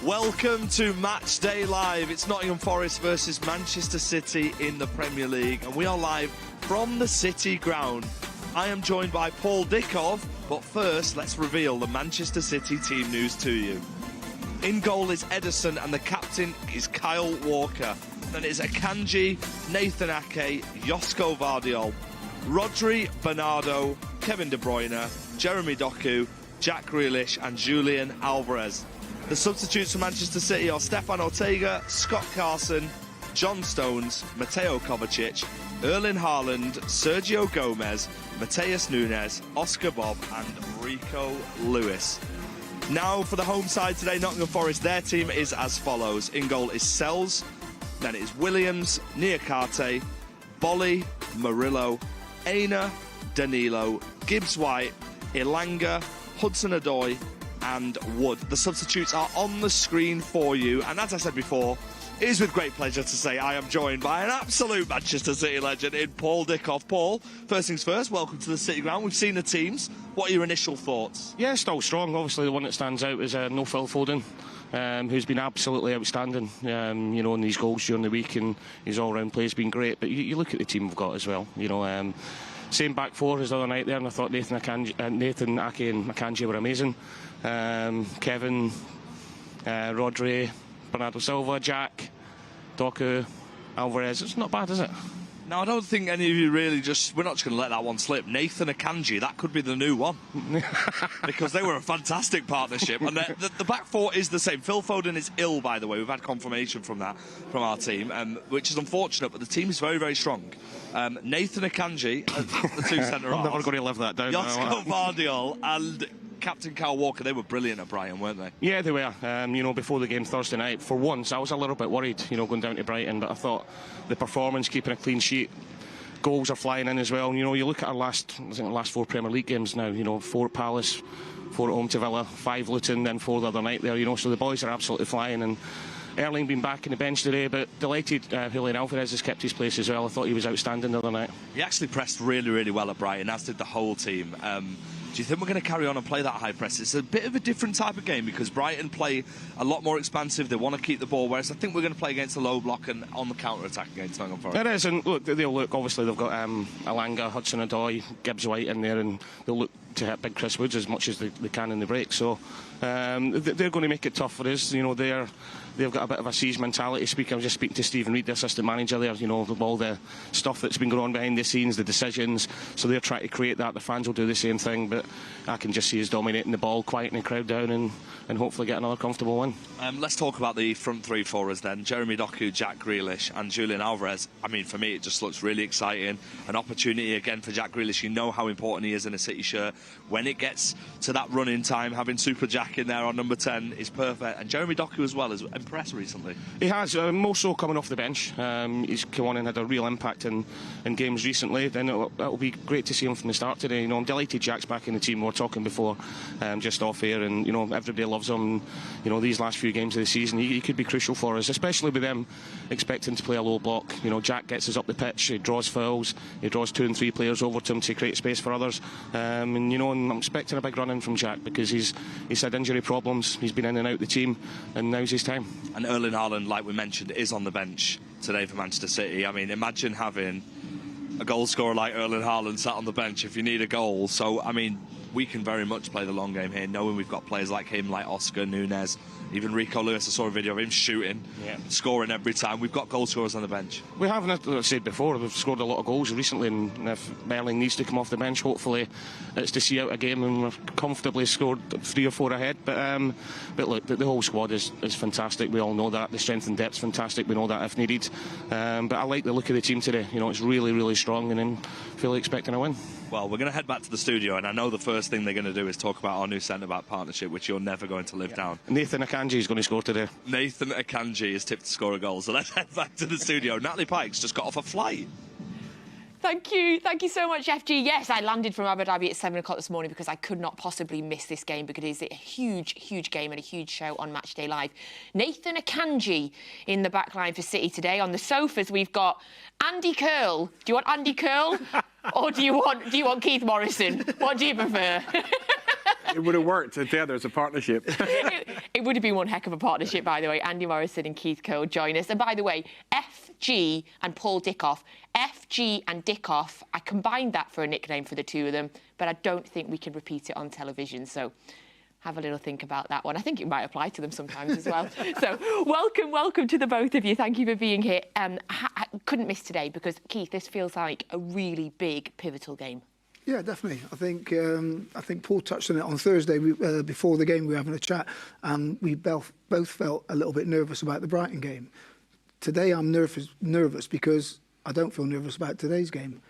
Welcome to Matchday Live. It's Nottingham Forest versus Manchester City in the Premier League, and we are live from the City ground. I am joined by Paul Dickov, but first let's reveal the Manchester City team news to you. In goal is Edison and the captain is Kyle Walker. Then it's Akanji, Nathan Ake, Josko Vardiol, Rodri, Bernardo, Kevin De Bruyne, Jeremy Doku, Jack Grealish and Julian Alvarez. The substitutes for Manchester City are Stefan Ortega, Scott Carson, John Stones, Mateo Kovacic, Erling Haaland, Sergio Gomez, Mateus Nunes, Oscar Bob and Rico Lewis. Now for the home side today, Nottingham Forest, their team is as follows. In goal is Sells, then it is Williams, Niakate, Bolly, Murillo, Aina, Danilo, Gibbs-White, Ilanga, Hudson-Odoi and Wood. The substitutes are on the screen for you, and as I said before, it is with great pleasure to say I am joined by an absolute Manchester City legend in Paul Dickov. Paul, first things first, welcome to the City ground. We've seen the teams. What are your initial thoughts? Yeah, still strong. Obviously, the one that stands out is no Phil Foden, who's been absolutely outstanding, in these goals during the week, and his all-round play has been great. But you look at the team we've got as well, same back four as the other night there, and I thought Nathan Ake and Akanji were amazing. Kevin, Rodri, Bernardo Silva, Jack, Doku, Alvarez. It's not bad, is it? No, I don't think any of you really we're not just going to let that one slip. Nathan Akanji, that could be the new one. Because they were a fantastic partnership. And the back four is the same. Phil Foden is ill, by the way. We've had confirmation from that, from our team, which is unfortunate, but the team is very, very strong. Nathan Akanji, the two centre-halves. I'm never going to live that down. Josko Vardiol and Captain Kyle Walker, they were brilliant at Brighton, weren't they? Yeah, they were. Before the game Thursday night, for once, I was a little bit worried, going down to Brighton, but I thought the performance, keeping a clean sheet, goals are flying in as well. You look at our last four Premier League games now, 4 at Palace, 4 at home to Villa, 5 Luton, then 4 the other night there, so the boys are absolutely flying. And Erling being back in the bench today, but delighted Julian Alvarez has kept his place as well. I thought he was outstanding the other night. He actually pressed really, really well at Brighton, as did the whole team. Do you think we're going to carry on and play that high press? It's a bit of a different type of game because Brighton play a lot more expansive. They want to keep the ball, whereas I think we're going to play against the low block and on the counter-attack against Nottingham Forest. It is, and look, obviously they've got Ilanga, Hudson-Odoi, Gibbs-White in there, and they'll look to hit big Chris Woods as much as they can in the break. So they're going to make it tough for us. They've got a bit of a siege mentality. I was just speaking to Stephen Reid, the assistant manager there, with all the stuff that's been going on behind the scenes, the decisions. So they're trying to create that. The fans will do the same thing, but I can just see us dominating the ball, quieting the crowd down, and hopefully get another comfortable win. Let's talk about the front three for us then. Jeremy Doku, Jack Grealish and Julian Alvarez. I mean, for me, it just looks really exciting. An opportunity again for Jack Grealish. You know how important he is in a City shirt. When it gets to that run-in time, having Super Jack in there on number 10 is perfect. And Jeremy Doku as well has impressed recently. He has, more so coming off the bench. He's come on and had a real impact in games recently. Then it'll be great to see him from the start today. I'm delighted Jack's back in the team. We were talking before, just off air, and everybody loves him. These last few games of the season, he could be crucial for us, especially with them expecting to play a low block. Jack gets us up the pitch, he draws fouls, he draws 2 and 3 players over to him to create space for others. And I'm expecting a big run in from Jack because he's had injury problems. He's been in and out the team, and now's his time. And Erling Haaland, like we mentioned, is on the bench today for Manchester City. I mean, imagine having a goal scorer like Erling Haaland sat on the bench if you need a goal. So, I mean, we can very much play the long game here, knowing we've got players like him, like Oscar, Nunes, even Rico Lewis. I saw a video of him shooting, scoring every time. We've got goal scorers on the bench. We have, as I said before, we've scored a lot of goals recently, and if Erling needs to come off the bench, hopefully it's to see out a game and we've comfortably scored 3 or 4 ahead. But look, the whole squad is fantastic. We all know that. The strength and depth's fantastic. We know that if needed. But I like the look of the team today. It's really, really strong, and I'm fully expecting a win. Well, we're going to head back to the studio, and I know the first thing they're going to do is talk about our new centre-back partnership, which you're never going to live down. Nathan Akanji is going to score today. Nathan Akanji is tipped to score a goal, so let's head back to the studio. Natalie Pike's just got off a flight. Thank you so much, FG. Yes, I landed from Abu Dhabi at 7 o'clock this morning because I could not possibly miss this game because it's a huge game and a huge show on Matchday Live. Nathan Akanji in the back line for City today. On the sofas, we've got Andy Curle. Do you want Andy Curle or do you want Keith Morrison? What do you prefer? It would have worked together as a partnership. It would have been one heck of a partnership, by the way. Andy Morrison and Keith Curle join us. And by the way, FG and Paul Dickov. FG and Dickov, I combined that for a nickname for the two of them, but I don't think we can repeat it on television. So have a little think about that one. I think it might apply to them sometimes as well. So welcome to the both of you. Thank you for being here. I couldn't miss today because, Keith, this feels like a really big, pivotal game. Yeah, definitely. I think Paul touched on it on Thursday. Before the game, we were having a chat, and we both felt a little bit nervous about the Brighton game. Today, I'm nervous because I don't feel nervous about today's game.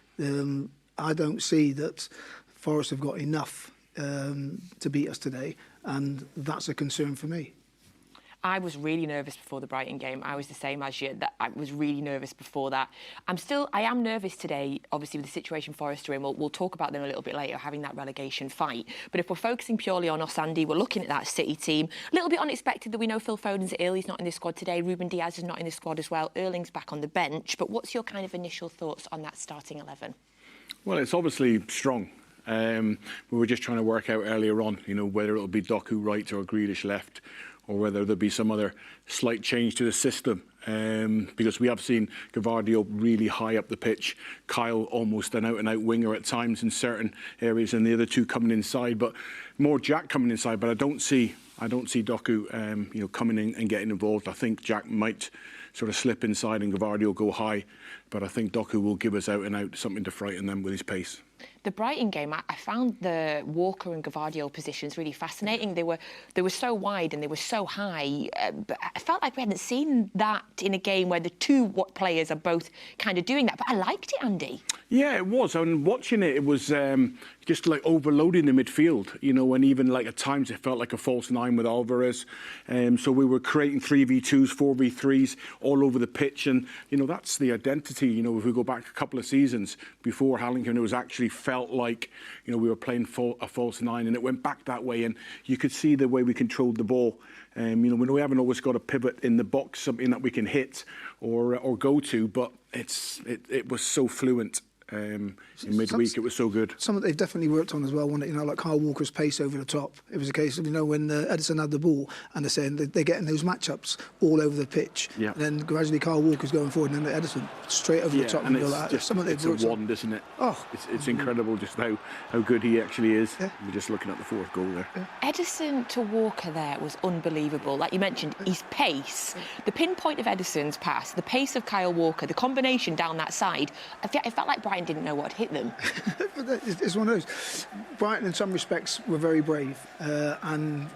I don't see that Forest have got enough to beat us today, and that's a concern for me. I was really nervous before the Brighton game. I was the same as you. I was really nervous before that. I am nervous today, obviously, with the situation Forest are in. We'll talk about them a little bit later, having that relegation fight. But if we're focusing purely on us, Andy, we're looking at that City team. A little bit unexpected that we know Phil Foden's ill. He's not in the squad today. Ruben Diaz is not in the squad as well. Erling's back on the bench. But what's your kind of initial thoughts on that starting 11? Well, it's obviously strong. We were just trying to work out earlier on, whether it'll be Doku right or Grealish left, or whether there'll be some other slight change to the system. Because we have seen Guardiola really high up the pitch, Kyle almost an out-and-out winger at times in certain areas, and the other two coming inside, but more Jack coming inside. But I don't see Doku, coming in and getting involved. I think Jack might sort of slip inside and Guardiola go high, but I think Doku will give us out-and-out something to frighten them with his pace. The Brighton game, I found the Walker and Guardiola positions really fascinating. They were so wide and they were so high. But I felt like we hadn't seen that in a game where the two players are both kind of doing that. But I liked it, Andy. Yeah, it was. And watching it, it was just like overloading the midfield, and even like at times it felt like a false nine with Alvarez. So we were creating 3v2s, 4v3s all over the pitch. And, that's the identity. If we go back a couple of seasons before Haaland, it was actually felt like, we were playing a false nine, and it went back that way. And you could see the way we controlled the ball. We haven't always got a pivot in the box, something that we can hit or go to, but it was so fluent. In midweek, it was so good. Something they've definitely worked on as well, wasn't it? Like Kyle Walker's pace over the top. It was a case of, when Edison had the ball, and they're saying they're getting those matchups all over the pitch. Yeah. And then gradually Kyle Walker's going forward, and then Edison straight over the top. And it's a wand, isn't it? Oh, it's incredible just how good he actually is. Yeah. We're just looking at the fourth goal there. Yeah. Edison to Walker there was unbelievable. Like you mentioned, his pace, the pinpoint of Edison's pass, the pace of Kyle Walker, the combination down that side. It felt like Brighton didn't know what hit them. It's one of those. Brighton, in some respects, were very brave, and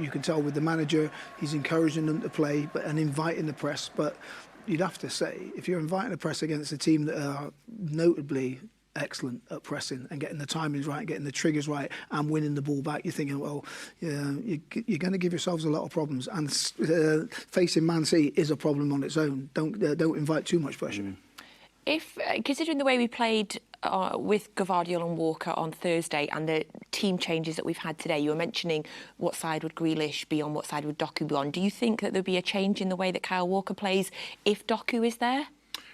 you can tell with the manager, he's encouraging them to play, and inviting the press. But you'd have to say, if you're inviting the press against a team that are notably excellent at pressing and getting the timings right, getting the triggers right, and winning the ball back, you're thinking, well, you're going to give yourselves a lot of problems. And facing Man City is a problem on its own. Don't invite too much pressure. If, considering the way we played with Guardiola and Walker on Thursday and the team changes that we've had today, you were mentioning what side would Grealish be on, what side would Doku be on. Do you think that there'll be a change in the way that Kyle Walker plays if Doku is there?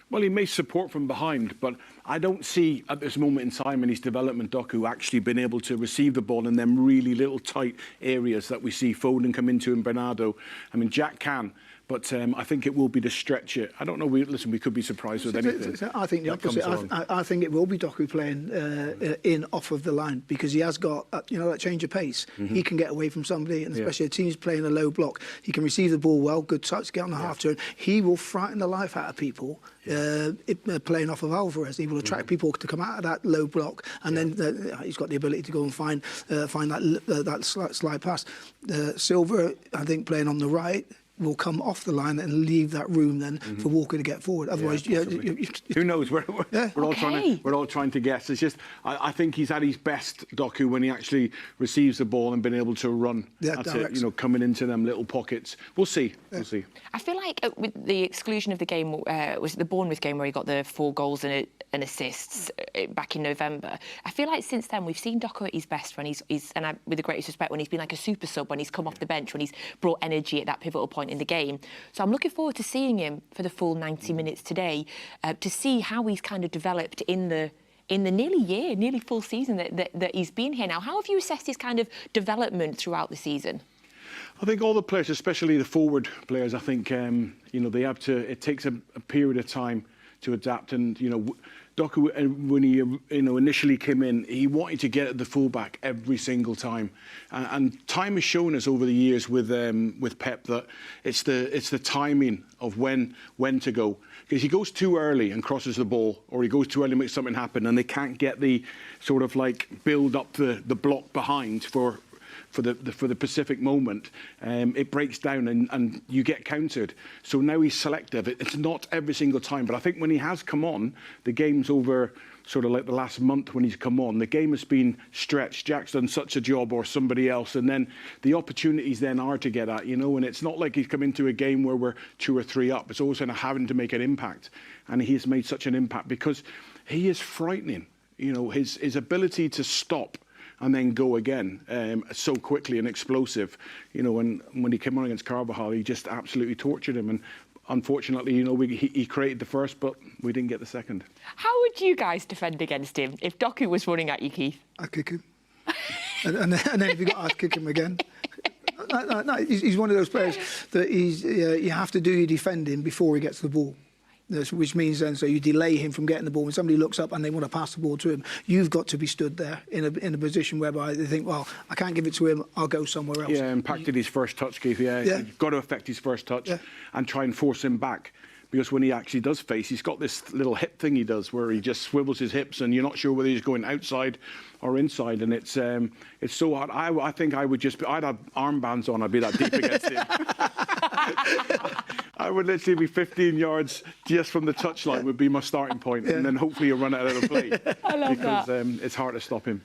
Well, he may support from behind, but I don't see at this moment in time in his development Doku actually been able to receive the ball in them really little tight areas that we see Foden come into and Bernardo. I mean, Jack can. But I think it will be to stretch it. I don't know. We could be surprised with anything. I think the opposite. I think it will be Doku playing in off of the line because he has got that change of pace. Mm-hmm. He can get away from somebody, and especially a team's playing a low block. He can receive the ball well, good touch, get on the half turn. He will frighten the life out of people playing off of Alvarez. He will attract people to come out of that low block, and then he's got the ability to go and find that slide pass. Silva, I think, playing on the right, will come off the line and leave that room then for Walker to get forward. Otherwise, who knows? We're all trying to guess. It's just I think he's at his best, Doku, when he actually receives the ball and been able to run. That's it. Coming into them little pockets. We'll see. We'll see. I feel like with the exclusion of the game was the Bournemouth game where he got the 4 goals and assists back in November. I feel like since then we've seen Doku at his best when he's with the greatest respect, when he's been like a super sub, when he's come off the bench, when he's brought energy at that pivotal point in the game. So I'm looking forward to seeing him for the full 90 minutes today, to see how he's kind of developed in the nearly full season that he's been here now. How have you assessed his kind of development throughout the season? I think all the players, especially the forward players, I think they have to. It takes a period of time to adapt, and Doku, when he initially came in, he wanted to get at the fullback every single time, and time has shown us over the years with Pep that it's the timing of when to go. Because he goes too early and crosses the ball, or he goes too early and makes something happen, and they can't get the sort of like build up the block behind for the specific moment. It breaks down and you get countered. So now he's selective. It's not every single time, but I think when he has come on, the game's over sort of like the last month when he's come on, the game has been stretched. Jack's done such a job, or somebody else, and then the opportunities then are to get at, and it's not like he's come into a game where we're 2 or 3 up. It's always kind of having to make an impact, and he's made such an impact because he is frightening. His ability to stop and then go again so quickly and explosive. When he came on against Carvajal, he just absolutely tortured him. And unfortunately, he created the first, but we didn't get the second. How would you guys defend against him if Doku was running at you, Keith? I'd kick him. and then if you got, I'd kick him again. No, he's one of those players that you have to do your defending before he gets the ball. Which means then, so you delay him from getting the ball. When somebody looks up and they want to pass the ball to him, you've got to be stood there in a position whereby they think, well, I can't give it to him, I'll go somewhere else. Yeah, impacted his first touch, Keith. Yeah. You've got to affect his first touch and try and force him back. Because when he actually does face, he's got this little hip thing he does where he just swivels his hips and you're not sure whether he's going outside or inside, and it's so hard. I think I'd have armbands on, I'd be that deep against him. I would literally be 15 yards just from the touchline would be my starting point, and then hopefully you'll run it out of play. I love because that. It's hard to stop him.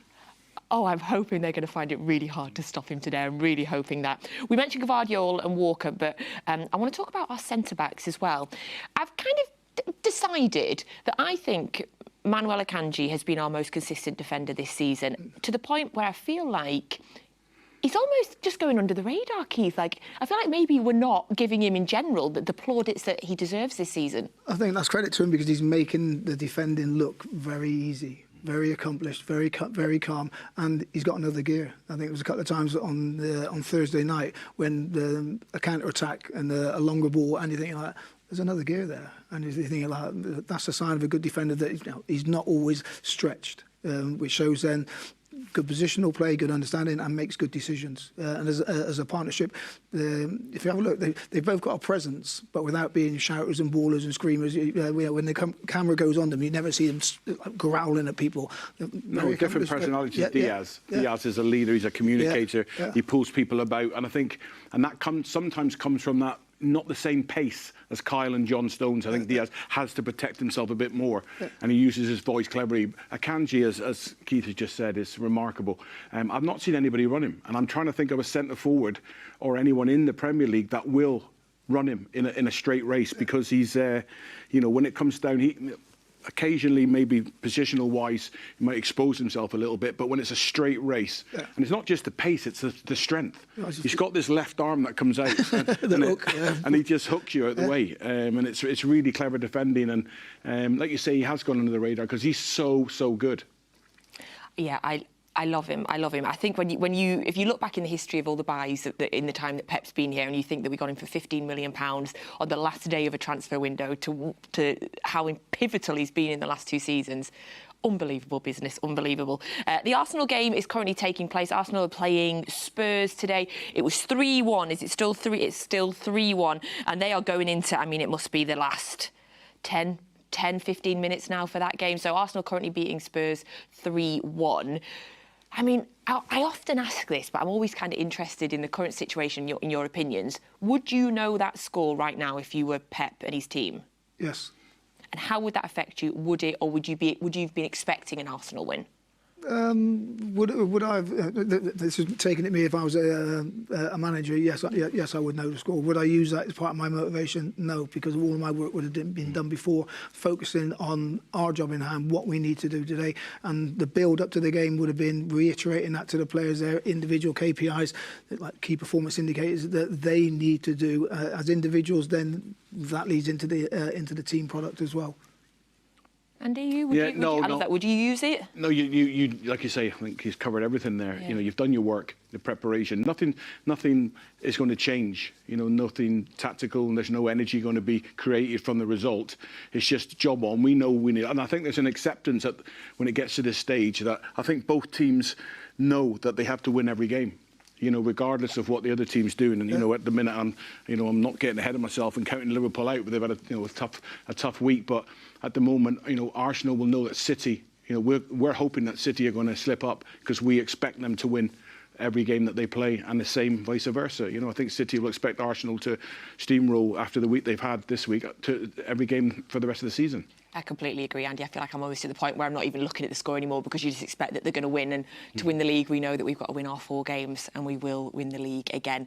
Oh, I'm hoping they're going to find it really hard to stop him today. I'm really hoping that. We mentioned Guardiola and Walker, but I want to talk about our centre-backs as well. I've kind of decided that I think Manuel Akanji has been our most consistent defender this season, to the point where I feel like he's almost just going under the radar, Keith. I feel like maybe we're not giving him in general the plaudits that he deserves this season. I think that's credit to him because he's making the defending look very easy. Very accomplished, very calm, and he's got another gear. I think it was a couple of times on Thursday night when a counter attack and a longer ball, and you think like, there's another gear there, and you think like, that's a sign of a good defender that he's not always stretched, which shows then good positional play, good understanding, and makes good decisions. And as a partnership, if you have a look, they've both got a presence, but without being shouters and ballers and screamers. When the camera goes on them, you never see them growling at people. No, different personalities. Diaz. Diaz is a leader. He's a communicator. He pulls people about, and I think, that sometimes comes from that. Not the same pace as Kyle and John Stones. I think Diaz has to protect himself a bit more, and he uses his voice cleverly. Akanji, as Keith has just said, is remarkable. I've not seen anybody run him, and I'm trying to think of a centre forward or anyone in the Premier League that will run him in a straight race, because he's, when it comes down, occasionally, maybe positional wise, he might expose himself a little bit, but when it's a straight race, and it's not just the pace, it's the strength. He's got this left arm that comes out and he just hooks you out the way, and it's really clever defending, and like you say, he has gone under the radar because he's so good. Yeah, I love him. I love him. I think if you look back in the history of all the buys in the time that Pep's been here, and you think that we got him for £15 million on the last day of a transfer window to how pivotal he's been in the last 2 seasons. Unbelievable business, unbelievable. The Arsenal game is currently taking place. Arsenal are playing Spurs today. It was 3-1. Is it still 3? It's still 3-1. And they are going into, it must be the last 10, 15 minutes now for that game. So Arsenal currently beating Spurs 3-1. I often ask this, but I'm always kind of interested in the current situation, in your opinions. Would you know that score right now if you were Pep and his team? Yes. And how would that affect you? Would it, or would you have been expecting an Arsenal win? Would I have? This is taking at me if I was a manager. Yes, I would know the score. Would I use that as part of my motivation? No, because all of my work would have been done before, focusing on our job in hand, what we need to do today, and the build up to the game would have been reiterating that to the players, their individual KPIs, like key performance indicators that they need to do as individuals. Then that leads into the team product as well. Andy, would you use it? No, you like you say, I think he's covered everything there. Yeah. You know, you've done your work, the preparation. Nothing is going to change. You know, nothing tactical, and there's no energy going to be created from the result. It's just job on. We know we need, and I think there's an acceptance that when it gets to this stage that I think both teams know that they have to win every game. You know, regardless of what the other team's doing, and you know, at the minute I'm not getting ahead of myself and counting Liverpool out, but they've had a tough week. But at the moment, you know, Arsenal will know that City, you know, we're hoping that City are going to slip up because we expect them to win every game that they play, and the same vice versa. You know, I think City will expect Arsenal to steamroll after the week they've had this week to every game for the rest of the season. I completely agree, Andy. I feel like I'm almost to the point where I'm not even looking at the score anymore because you just expect that they're going to win. And to win the league, we know that we've got to win our 4 games and we will win the league again.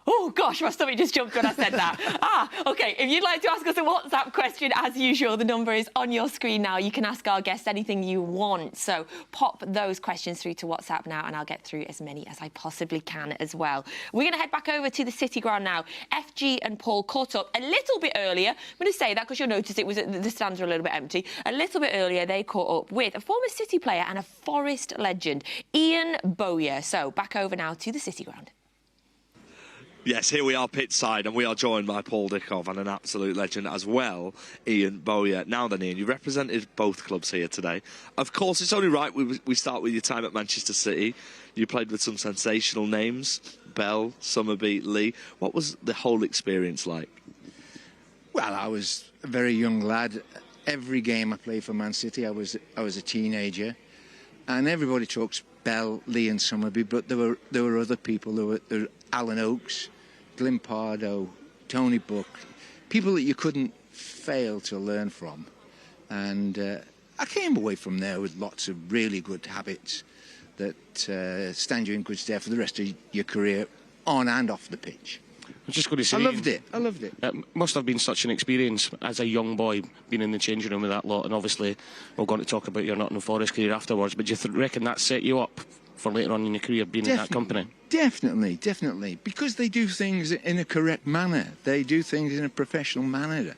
Oh, gosh, my stomach just jumped when I said that. OK, if you'd like to ask us a WhatsApp question, as usual, the number is on your screen now. You can ask our guests anything you want. So pop those questions through to WhatsApp now and I'll get through as many as I possibly can as well. We're going to head back over to the City ground now. FG and Paul caught up a little bit earlier. I'm going to say that because you'll notice the stands are a little bit empty. A little bit earlier, they caught up with a former City player and a Forest legend, Ian Bowyer. So back over now to the City ground. Yes, here we are pit side, and we are joined by Paul Dickov and an absolute legend as well, Ian Bowyer. Now then, Ian, you represented both clubs here today. Of course, it's only right we start with your time at Manchester City. You played with some sensational names, Bell, Summerby, Lee. What was the whole experience like? Well, I was a very young lad. Every game I played for Man City, I was a teenager, and everybody talks Bell, Lee, and Summerby, but there were other people. There were Alan Oakes, Glyn Pardo, Tony Buck, people that you couldn't fail to learn from. And I came away from there with lots of really good habits that stand you in good stead for the rest of your career, on and off the pitch. I was just going to say, I loved it. It must have been such an experience as a young boy being in the changing room with that lot, and obviously we're going to talk about your Nottingham Forest career afterwards, but do you reckon that set you up for later on in your career being in that company? Definitely, because they do things in a correct manner. They do things in a professional manner,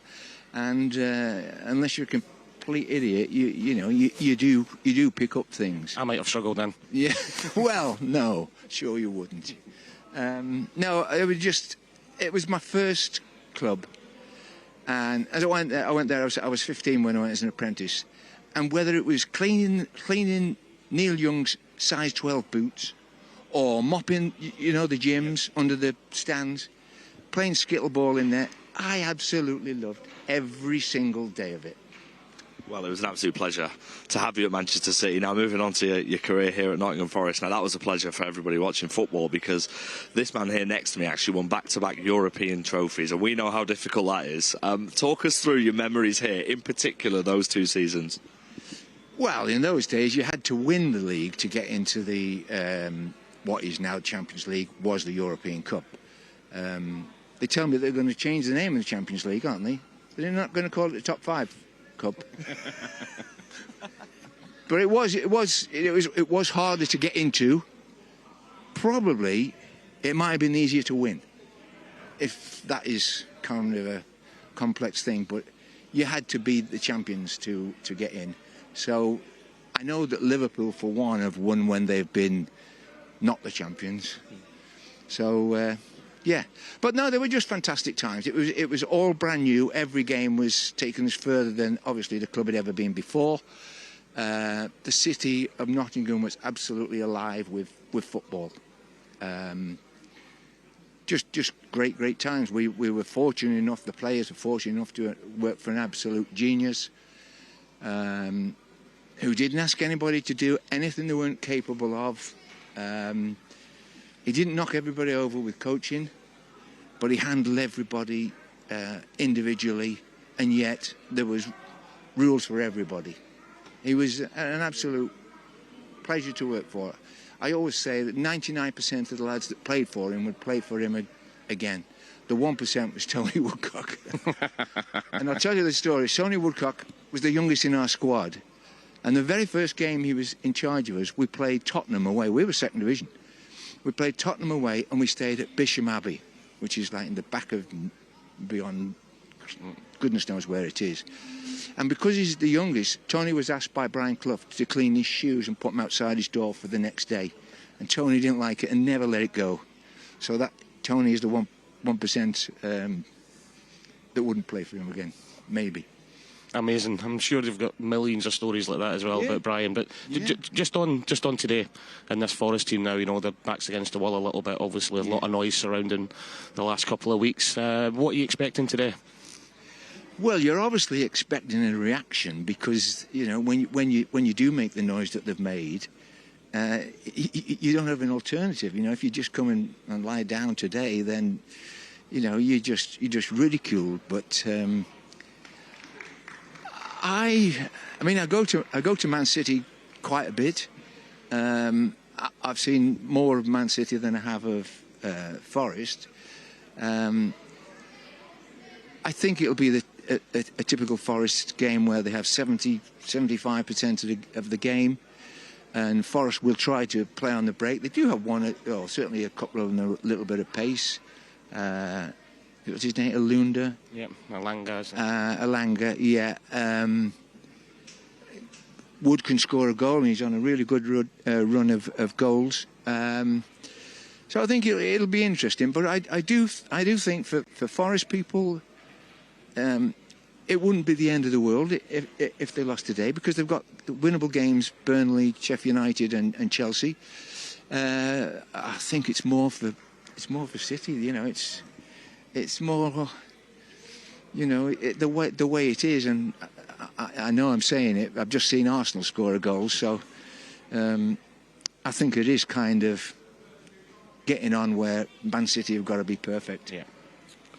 and unless you're a complete idiot, you do pick up things. I might have struggled then. Yeah, well, no, sure you wouldn't. No, it was my first club, and as I went there, I was 15 when I went as an apprentice, and whether it was cleaning Neil Young's size 12 boots, or mopping, the gyms under the stands, playing skittleball in there, I absolutely loved every single day of it. Well, it was an absolute pleasure to have you at Manchester City. Now, moving on to your career here at Nottingham Forest. Now, that was a pleasure for everybody watching football because this man here next to me actually won back-to-back European trophies, and we know how difficult that is. Talk us through your memories here, in particular those 2 seasons. Well, in those days, you had to win the league to get into the what is now the Champions League, was the European Cup. They tell me they're going to change the name of the Champions League, aren't they? They're not going to call it the Top 5 Cup. But it was harder to get into. Probably, it might have been easier to win, if that is kind of a complex thing. But you had to be the champions to get in. So I know that Liverpool, for one, have won when they've been not the champions. So, yeah. But no, they were just fantastic times. It was all brand new. Every game was taking us further than, obviously, the club had ever been before. The city of Nottingham was absolutely alive with football. Just great times. We were fortunate enough, the players were fortunate enough to work for an absolute genius. Who didn't ask anybody to do anything they weren't capable of. He didn't knock everybody over with coaching, but he handled everybody individually, and yet there was rules for everybody. He was an absolute pleasure to work for. I always say that 99% of the lads that played for him would play for him again. The 1% was Tony Woodcock. And I'll tell you the story. Tony Woodcock was the youngest in our squad. And the very first game he was in charge of us, we played Tottenham away. We were second division. We played Tottenham away and we stayed at Bisham Abbey, which is like in the back of, beyond, goodness knows where it is. And because he's the youngest, Tony was asked by Brian Clough to clean his shoes and put them outside his door for the next day. And Tony didn't like it and never let it go. So that Tony is the 1% that wouldn't play for him again, maybe. Amazing. I'm sure they've got millions of stories like that as well about Brian. But just on today and this Forest team now, you know, their backs against the wall a little bit. Obviously, a lot of noise surrounding the last couple of weeks. What are you expecting today? Well, you're obviously expecting a reaction because, you know, when you do make the noise that they've made, you don't have an alternative. You know, if you just come and lie down today, then, you know, you're just ridiculed. But I mean, I go to Man City quite a bit. I've seen more of Man City than I have of Forest. I think it'll be a typical Forest game where they have 75% of the game, and Forest will try to play on the break. They do have certainly a couple of them a little bit of pace. What's his name? Alunda? Yeah, Alanga. Alanga, yeah. Wood can score a goal, and he's on a really good run of goals. So I think it'll be interesting. But I do think for Forest people, it wouldn't be the end of the world if they lost today, because they've got the winnable games: Burnley, Sheffield United, and Chelsea. I think it's more for City. You know, it's more, you know, the way it is. And I know I'm saying it. I've just seen Arsenal score a goal, so I think it is kind of getting on where Man City have got to be perfect. Yeah.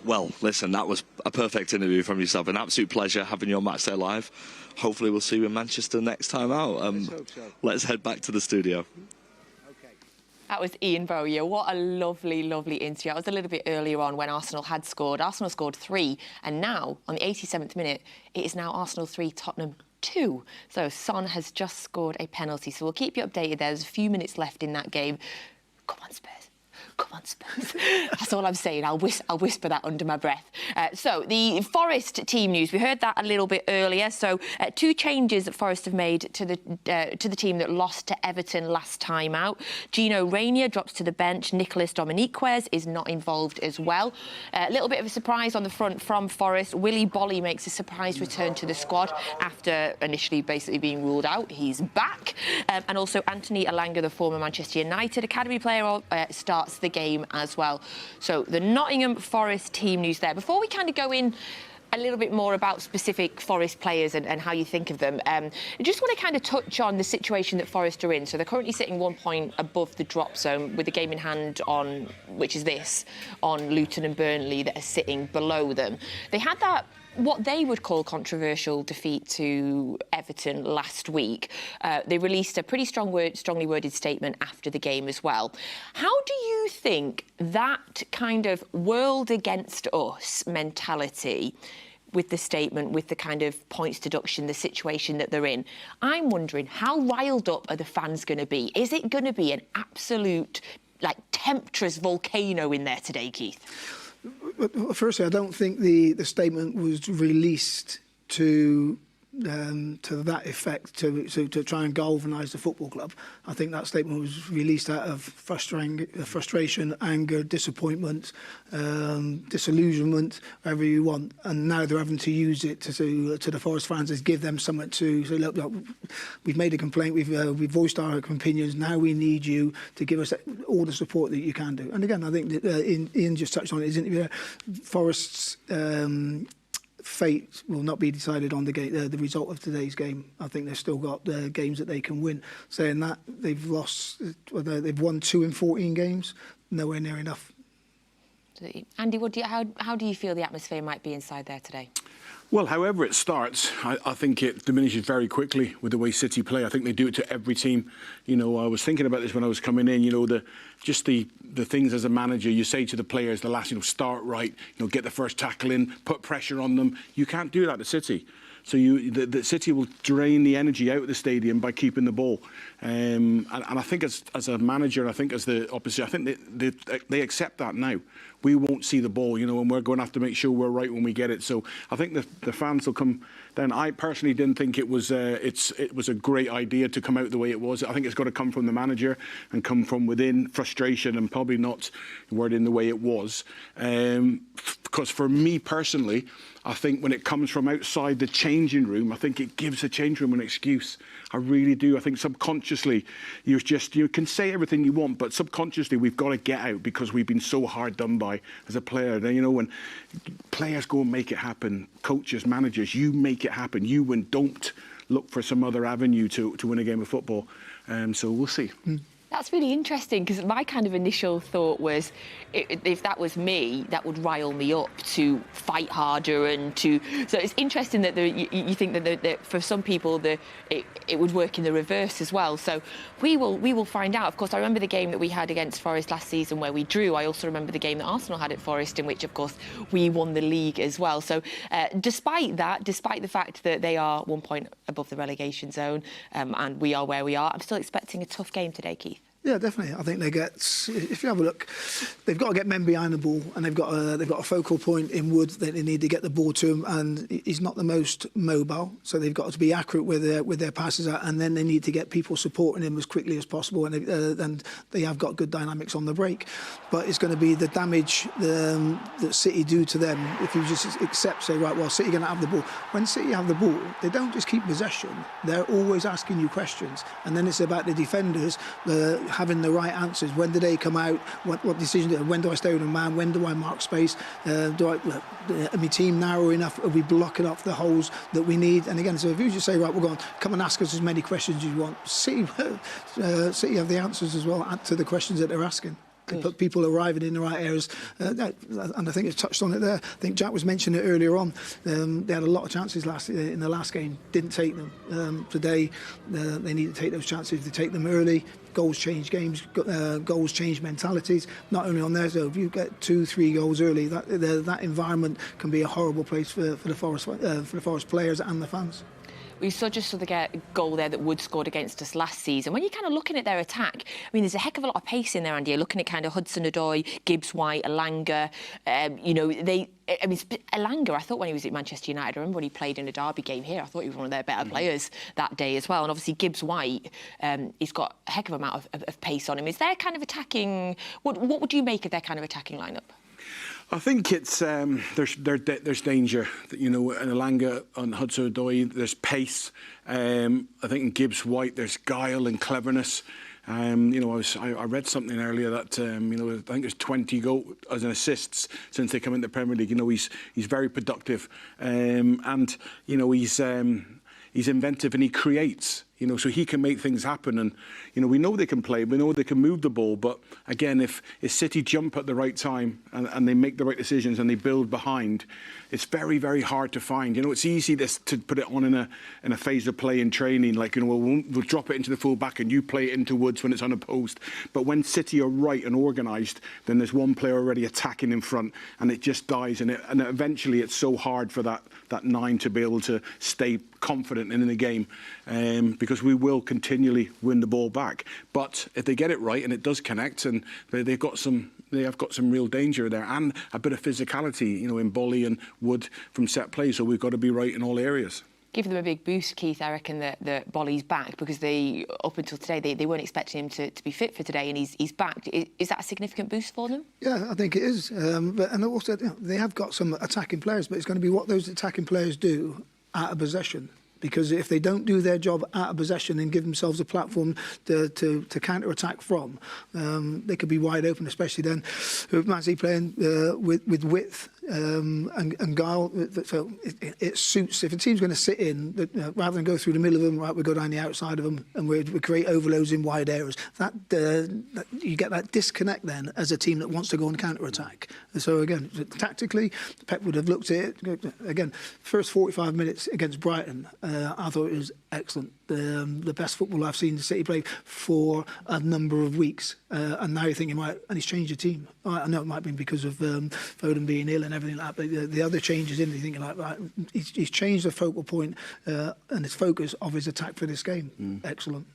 Well, listen, that was a perfect interview from yourself. An absolute pleasure having you on Matchday Live. Hopefully we'll see you in Manchester next time out. Let's hope so. Let's head back to the studio. Okay. That was Ian Bowyer. What a lovely, lovely interview. I was a little bit earlier on when Arsenal had scored. Arsenal scored 3, and now, on the 87th minute, it is now Arsenal 3, Tottenham 2. So Son has just scored a penalty. So we'll keep you updated. There's a few minutes left in that game. Come on, Spurs. Come on, Spurs. That's all I'm saying. I'll whisper that under my breath. So the Forest team news. We heard that a little bit earlier. So 2 changes that Forest have made to the team that lost to Everton last time out. Gino Reyna drops to the bench. Nicolas Dominiquez is not involved as well. A little bit of a surprise on the front from Forest. Willy Bolly makes a surprise return to the squad after initially basically being ruled out. He's back. And also Anthony Alanga, the former Manchester United academy player, starts the game as well. So the Nottingham Forest team news there. Before we kind of go in a little bit more about specific Forest players and how you think of them, I just want to kind of touch on the situation that Forest are in. So they're currently sitting 1 point above the drop zone with the game in hand on Luton and Burnley that are sitting below them. They had that what they would call controversial defeat to Everton last week. They released a pretty strongly worded statement after the game as well. How do you think that kind of world against us mentality, with the statement, with the kind of points deduction, the situation that they're in, I'm wondering, how riled up are the fans going to be? Is it going to be an absolute, tempestuous volcano in there today, Keith? Firstly, I don't think the statement was released to that effect to try and galvanise the football club. I think that statement was released out of frustration, anger, disappointment, disillusionment, whatever you want. And now they're having to use it to the Forest fans, is give them something to say, look, we've made a complaint, we've voiced our opinions, now we need you to give us all the support that you can do. And again, I think that Ian just touched on it, his interview, Forest's fate will not be decided on the result of today's game. I think they've still got games that they can win. Saying that, they've won 2 in 14 games, nowhere near enough. Andy, how do you feel the atmosphere might be inside there today? Well, however it starts, I think it diminishes very quickly with the way City play. I think they do it to every team. You know, I was thinking about this when I was coming in. You know, the things as a manager, you say to the players, start right, get the first tackle in, put pressure on them. You can't do that to City. So the City will drain the energy out of the stadium by keeping the ball. And I think as a manager, I think as the opposition, I think they accept that now. We won't see the ball, and we're going to have to make sure we're right when we get it. So I think the fans will come down. I personally didn't think it was a great idea to come out the way it was. I think it's got to come from the manager and come from within, frustration, and probably not word in the way it was. Because for me personally, I think when it comes from outside the changing room, I think it gives the change room an excuse. I really do. I think subconsciously, you can say everything you want, but subconsciously we've got to get out because we've been so hard done by as a player. And, when players go and make it happen, coaches, managers, you make it happen. You don't look for some other avenue to win a game of football. So we'll see. That's really interesting, because my kind of initial thought was, if that was me, that would rile me up to fight harder and to. So it's interesting that you think that for some people it would work in the reverse as well. So we will find out. Of course, I remember the game that we had against Forest last season where we drew. I also remember the game that Arsenal had at Forest, in which, of course, we won the league as well. So despite the fact that they are 1 point above the relegation zone and we are where we are, I'm still expecting a tough game today, Keith. Yeah, definitely. I think if you have a look, they've got to get men behind the ball, and they've got a focal point in Wood that they need to get the ball to him, and he's not the most mobile, so they've got to be accurate with their passes out, and then they need to get people supporting him as quickly as possible, and they have got good dynamics on the break. But it's going to be the damage that City do to them if you just say, right, well, City are going to have the ball. When City have the ball, they don't just keep possession, they're always asking you questions, and then it's about the defenders having the right answers. When do they come out? What decision? When do I stay with a man? When do I mark space? Are my team narrow enough? Are we blocking off the holes that we need? And again, so if you just say, right, we're going, come and ask us as many questions as you want. City have the answers as well to the questions that they're asking. They put people arriving in the right areas, and I think it's touched on it there. I think Jack was mentioning it earlier on. They had a lot of chances in the last game, didn't take them. Today, they need to take those chances. They take them early. Goals change games. Goals change mentalities. Not only on there, so if you get 2-3 goals early, that environment can be a horrible place for the Forest players and the fans. We saw the goal there that Wood scored against us last season. When you're kind of looking at their attack, I mean, there's a heck of a lot of pace in there, Andy. You're looking at kind of Hudson-Odoi, Gibbs-White, Elanga. Elanga, I thought when he was at Manchester United, I remember when he played in a derby game here, I thought he was one of their better players that day as well. And obviously Gibbs-White, he's got a heck of an amount of pace on him. Is their kind of attacking... What would you make of their kind of attacking lineup? I think it's there's danger, in Elanga and Hudson-Odoi. There's pace. I think in Gibbs-White there's guile and cleverness. I read something earlier that I think there's 20 goals as an assists since they come into the Premier League. He's very productive, and he's inventive and he creates. So he can make things happen, and we know they can play, we know they can move the ball, but again, if City jump at the right time and they make the right decisions and they build behind, it's very, very hard to find. It's easy to put it on in a phase of play in training, like we'll drop it into the full back and you play it into Woods when it's unopposed. But when City are right and organised, then there's one player already attacking in front, and it just dies, and eventually it's so hard for that 9 to be able to stay confident in the game, because we will continually win the ball back. But if they get it right and it does connect, and they have got some real danger there, and a bit of physicality, in Bolly and Wood from set play. So we've got to be right in all areas. Give them a big boost, Keith, I reckon, that Bolly's back, because up until today they weren't expecting him to be fit for today, and he's back. Is that a significant boost for them? Yeah, I think it is. And also, they have got some attacking players, but it's going to be what those attacking players do out of possession. Because if they don't do their job out of possession and give themselves a platform to counter-attack from, they could be wide open, especially then. Matchday playing with width and guile. So it suits. If a team's going to sit in, rather than go through the middle of them, right, we go down the outside of them and we create overloads in wide areas. That you get that disconnect then as a team that wants to go and counter-attack. So again, tactically, Pep would have looked at it. Again, first 45 minutes against Brighton, I thought it was excellent. the best football I've seen the City play for a number of weeks. And now you're thinking, right, and he's changed the team. I know it might be because of Foden being ill and everything like that, but the other changes in, you're thinking like, right, he's changed the focal point and his focus of his attack for this game. Excellent.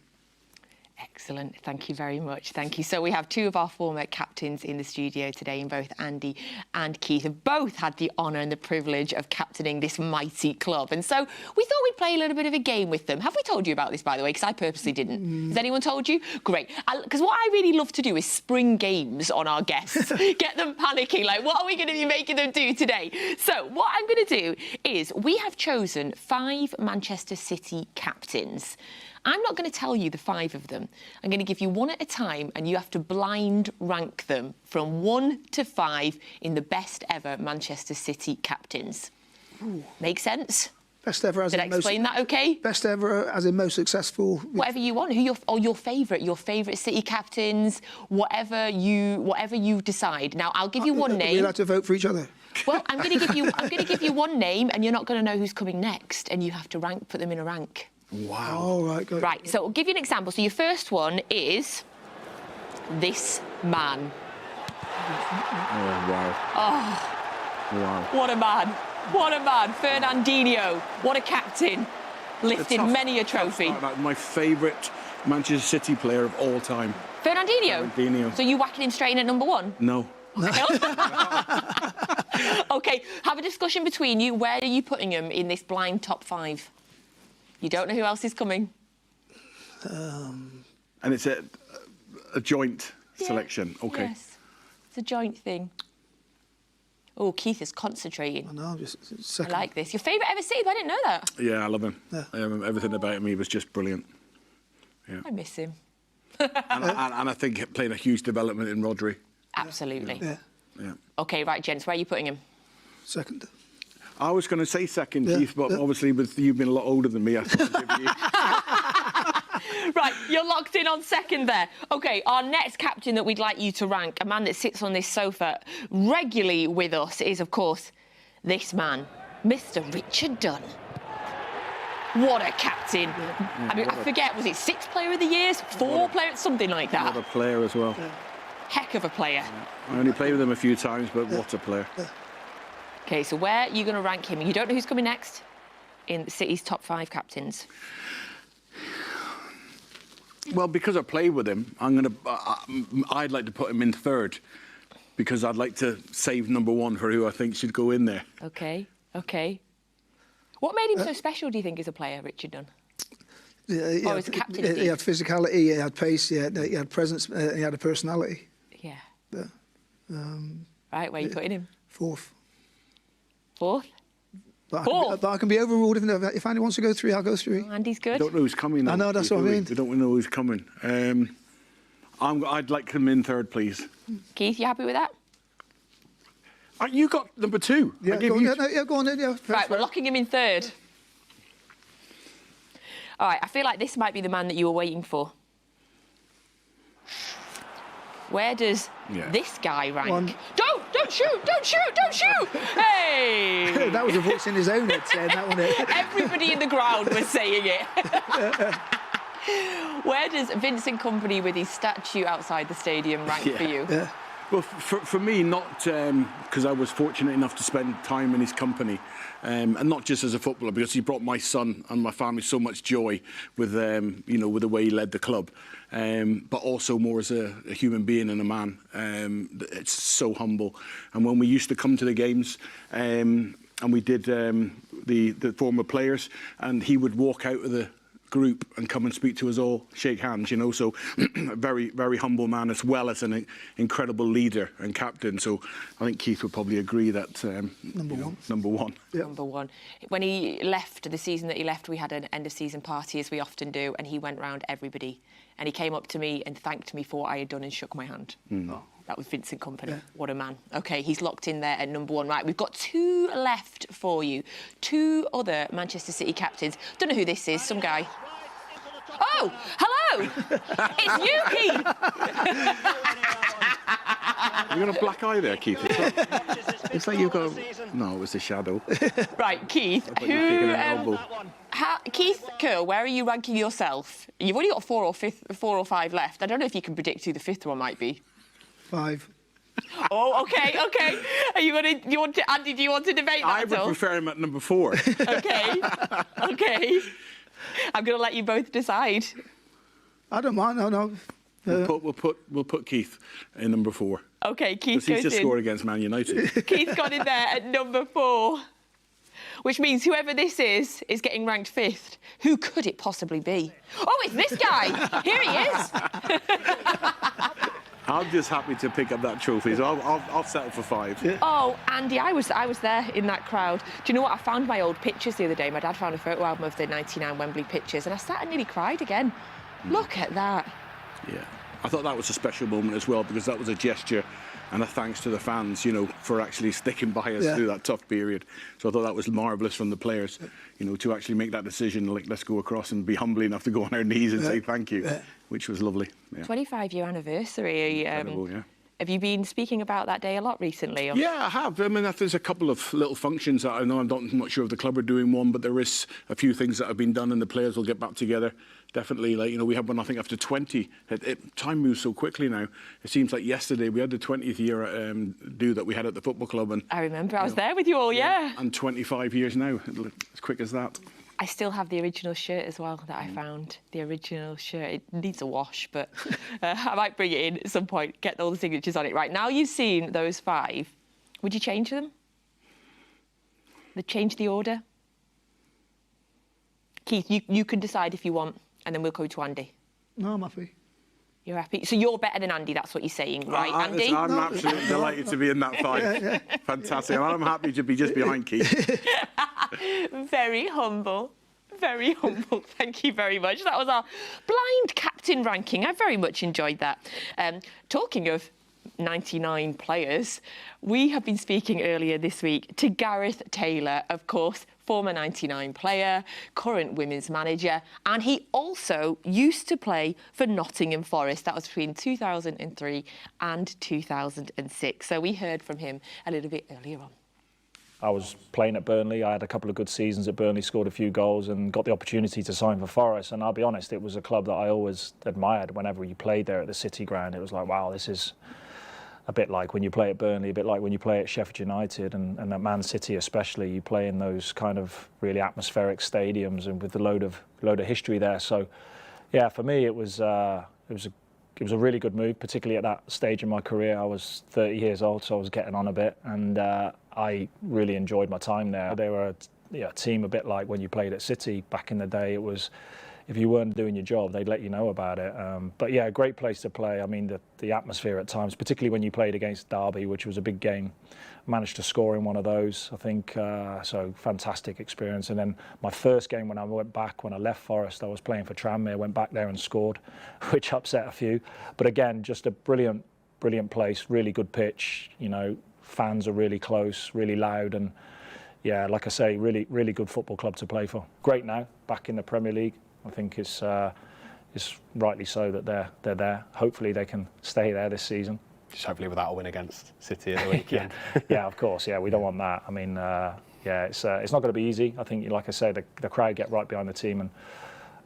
Excellent. Thank you very much. Thank you. So we have two of our former captains in the studio today, in both Andy and Keith, have both had the honour and the privilege of captaining this mighty club. And so we thought we'd play a little bit of a game with them. Have we told you about this, by the way? Because I purposely didn't. Has anyone told you? Great. Because what I really love to do is spring games on our guests. Get them panicking, like, what are we going to be making them do today? So what I'm going to do is we have chosen 5 Manchester City captains. I'm not going to tell you the 5 of them. I'm going to give you one at a time and you have to blind rank them from 1 to 5 in the best ever Manchester City captains. Ooh. Make sense? Best ever as Did I explain that okay? Best ever as in most successful. Whatever you want. Your favourite City captains, whatever you decide. Now I'll give you one name. We'll have to vote for each other. Well, I'm going to give you one name and you're not going to know who's coming next and you have to put them in a rank. Wow. Oh, right, good. Right, so I'll give you an example. So your first one is this man. Oh, wow. Oh. Wow. What a man. What a man. Fernandinho. What a captain. Lifted many a trophy. My favourite Manchester City player of all time. Fernandinho? So you whacking him straight in at number 1? No. OK, have a discussion between you. Where are you putting him in this blind top 5? You don't know who else is coming. And it's a joint selection. OK. Yes, it's a joint thing. Oh, Keith is concentrating. I know, just second. I like this. Your favourite ever City? I didn't know that. Yeah, I love him. Yeah. Everything about him, he was just brilliant. Yeah. I miss him. and I think playing a huge development in Rodri. Absolutely. Yeah. OK, right, gents, where are you putting him? Second. I was going to say second, Keith, but obviously with you being a lot older than me, I thought I'd give you... Right, you're locked in on second there. OK, our next captain that we'd like you to rank, a man that sits on this sofa regularly with us, is, of course, this man, Mr. Richard Dunn. What a captain. I mean, I forget, was it 6 Player of the Years? 4 Player, something like that. What a player as well. Heck of a player. I only played with him a few times, but what a player. OK, so where are you going to rank him? You don't know who's coming next in City's top 5 captains? Well, because I played with him, I'd like to put him in 3rd because I'd like to save number 1 for who I think should go in there. OK. What made him so special, do you think, as a player, Richard Dunn? Or as a captain? He had physicality, he had pace, he had presence, he had a personality. Yeah. Right, where are you putting him? 4th. 4th? But I can be overruled if Andy wants to go 3, I'll go 3. Andy's good. I don't know who's coming. I know, that's what I mean. We don't know who's coming. I'd like him in 3rd, please. Keith, you happy with that? You got number 2. Yeah, go on then. Yeah, right, we're locking him in 3rd. All right, I feel like this might be the man that you were waiting for. Where does this guy rank? Don't shoot! Hey! That was a voice in his own head saying that, wasn't it? Everybody in the ground was saying it. Where does Vincent Kompany with his statue outside the stadium rank for you? Yeah. Well, for me, not because I was fortunate enough to spend time in his company, and not just as a footballer, because he brought my son and my family so much joy with, with the way he led the club, but also more as a human being and a man. It's so humble. And when we used to come to the games, and we did the former players, and he would walk out of the group and come and speak to us all, shake hands, so a very, very humble man as well as an incredible leader and captain. So I think Keith would probably agree that number 1. Yeah. Number 1. When he left, the season that he left, we had an end of season party as we often do, and he went round everybody and he came up to me and thanked me for what I had done and shook my hand. Oh, that was Vincent Kompany. Yeah. What a man. OK, he's locked in there at number 1. Right, we've got 2 left for you. 2 other Manchester City captains. Don't know who this is, some guy. Oh, hello! It's you, Keith! You got a black eye there, Keith. It's like you've got... No, it was a shadow. Right, Keith, who Keith, Curle, where are you ranking yourself? You've only got 4 or 5 left. I don't know if you can predict who the 5th one might be. 5. Oh, okay. Are you going to? Andy, do you want to debate that? I would prefer him at number 4. Okay. I'm going to let you both decide. I don't mind. No. We'll put Keith in number 4. Okay, Keith Because goes he's just in. scored against Man United. Keith got in there at number 4, which means whoever this is getting ranked 5th. Who could it possibly be? Oh, it's this guy. Here he is. I'm just happy to pick up that trophy, so I'll settle for 5. Yeah. Oh, Andy, I was there in that crowd. Do you know what? I found my old pictures the other day. My dad found a photo album of the '99 Wembley pictures, and I sat and nearly cried again. Look at that. Yeah, I thought that was a special moment as well, because that was a gesture and a thanks to the fans, for actually sticking by us through that tough period. So I thought that was marvellous from the players, to actually make that decision, like, let's go across and be humble enough to go on our knees and say thank you, which was lovely. Yeah. 25-year anniversary. Incredible, yeah. Have you been speaking about that day a lot recently? Or? Yeah, I have. I mean, there's a couple of little functions that I know. I'm not sure if the club are doing one, but there is a few things that have been done, and the players will get back together. Definitely, we had one, I think, after 20. Time moves so quickly now. It seems like yesterday we had the 20th year do that we had at the football club. And I remember, I was there with you all, yeah. And 25 years now, as quick as that. I still have the original shirt as well that I found. The original shirt. It needs a wash, but I might bring it in at some point, get all the signatures on it. Right, now you've seen those 5, would you change them? Change the order? Keith, you can decide if you want, and then we'll go to Andy. No, I'm happy. You're happy? So you're better than Andy, that's what you're saying, right, Andy? I'm absolutely delighted to be in that 5. Fantastic. And I'm happy to be just behind Keith. Very humble. Very humble. Thank you very much. That was our blind captain ranking. I very much enjoyed that. Talking of 99 players, we have been speaking earlier this week to Gareth Taylor, of course, former 99 player, current women's manager, and he also used to play for Nottingham Forest. That was between 2003 and 2006. So we heard from him a little bit earlier on. I was playing at Burnley. I had a couple of good seasons at Burnley, scored a few goals and got the opportunity to sign for Forest. And I'll be honest, it was a club that I always admired whenever you played there at the City Ground. It was like, wow, this is a bit like when you play at Burnley, a bit like when you play at Sheffield United and at Man City especially. You play in those kind of really atmospheric stadiums and with a load of history there. So, yeah, for me it was a really good move, particularly at that stage in my career. I was 30 years old, so I was getting on a bit, and I really enjoyed my time there. They were a team a bit like when you played at City back in the day. It was, if you weren't doing your job, they'd let you know about it. But yeah, a great place to play. I mean, the atmosphere at times, particularly when you played against Derby, which was a big game, managed to score in one of those, I think. So fantastic experience. And then my first game when I went back, when I left Forest, I was playing for Tranmere, went back there and scored, which upset a few. But again, just a brilliant place, really good pitch. Fans are really close, really loud, and yeah, like I say, really good football club to play for. Great now, back in the Premier League. I think it's rightly so that they're there. Hopefully they can stay there this season. Just hopefully without a win against City at the weekend. Yeah, of course. Yeah, we don't want that. I mean, it's not going to be easy. I think, like I say, the crowd get right behind the team, and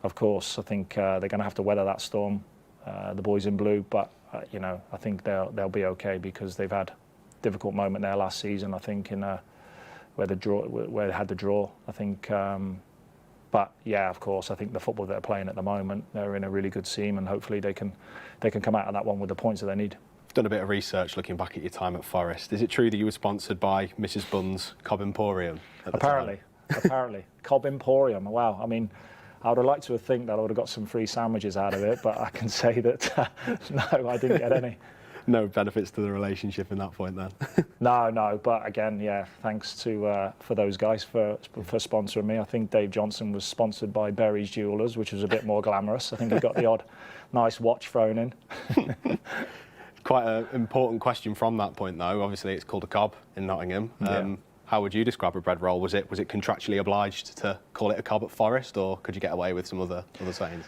of course, I think they're going to have to weather that storm. The boys in blue, but I think they'll be okay because they've had a difficult moment there last season. I think where they had the draw. I think. But yeah, of course, I think the football they're playing at the moment, they're in a really good team, and hopefully they can come out of that one with the points that they need. I've done a bit of research looking back at your time at Forest. Is it true that you were sponsored by Mrs. Bunn's Cobb Emporium at the time? Apparently. Cobb Emporium, wow. I mean, I would have liked to think that I would have got some free sandwiches out of it, but I can say that, no, I didn't get any. No benefits to the relationship in that point then? No, but again, yeah, thanks for those guys for sponsoring me. I think Dave Johnson was sponsored by Berry's Jewellers, which was a bit more glamorous. I think he got the odd nice watch thrown in. Quite an important question from that point though. Obviously it's called a cob in Nottingham. How would you describe a bread roll? Was it contractually obliged to call it a cob at Forest, or could you get away with some other sayings?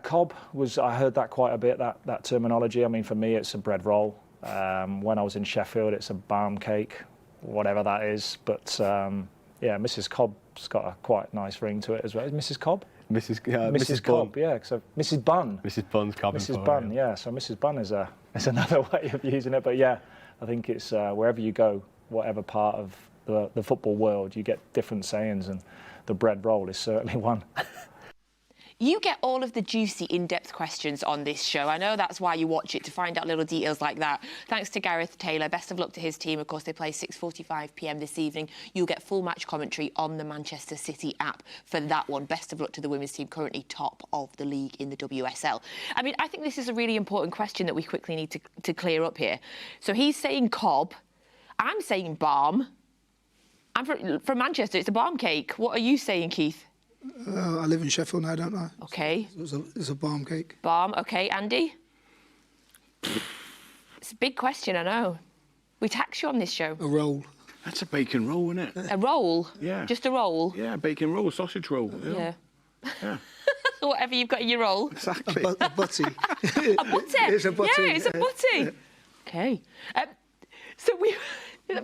Cob was. I heard that quite a bit. That terminology. I mean, for me, it's a bread roll. When I was in Sheffield, it's a barm cake, whatever that is. But Mrs. Cobb It's got a quite nice ring to it as well. Is Mrs. Cobb? Mrs. Cobb, Bunn. yeah. So Mrs. Bunn. Mrs. Bunn's cabin. Mrs. Bunn, yeah. So Mrs. Bunn is another way of using it. But yeah, I think it's wherever you go, whatever part of the football world, you get different sayings, and the bread roll is certainly one. You get all of the juicy, in-depth questions on this show. I know that's why you watch it, to find out little details like that. Thanks to Gareth Taylor. Best of luck to his team. Of course, they play 6:45 p.m. this evening. You'll get full match commentary on the Manchester City app for that one. Best of luck to the women's team, currently top of the league in the WSL. I mean, I think this is a really important question that we quickly need to clear up here. So he's saying Cobb. I'm saying Barm. I'm from Manchester. It's a Barm cake. What are you saying, Keith? I live in Sheffield now, don't I? OK. It's a barm cake. Barm. OK, Andy? It's a big question, I know. We tax you on this show. A roll. That's a bacon roll, isn't it? A roll? Yeah. Just a roll? Yeah, bacon roll, sausage roll. Yeah. Yeah. Whatever you've got in your roll. Exactly. A butty. A butty? It's a butty. Yeah, it's a butty. OK. So we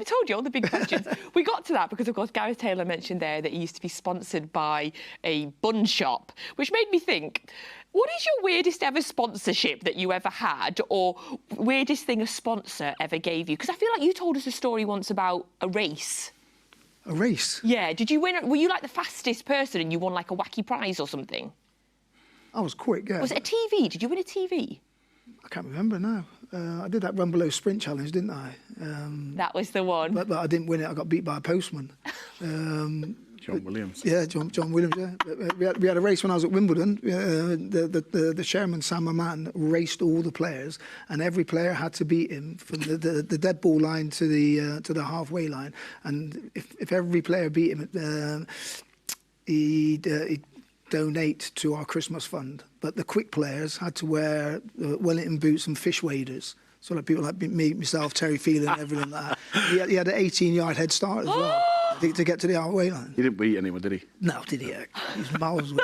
told you all the big questions. We got to that because, of course, Gareth Taylor mentioned there that he used to be sponsored by a bun shop, which made me think, what is your weirdest ever sponsorship that you ever had, or weirdest thing a sponsor ever gave you? Because I feel like you told us a story once about a race. A race? Yeah. Did you win? Were you like the fastest person and you won like a wacky prize or something? I was quick, yeah. Was it a TV? Did you win a TV? I can't remember now. I did that run below sprint challenge, didn't I? That was the one. But I didn't win it. I got beat by a postman. John Williams. Yeah, John Williams. Yeah, we had a race when I was at Wimbledon. The chairman, Sam Maman, raced all the players, and every player had to beat him from the dead ball line to the halfway line. And if every player beat him, he'd donate to our Christmas fund. But the quick players had to wear Wellington boots and fish waders. So like people like me, myself, Terry Phelan, everything like that. He had an 18-yard head start as well to get to the halfway line. He didn't beat anyone, did he? No, did he? He's miles away.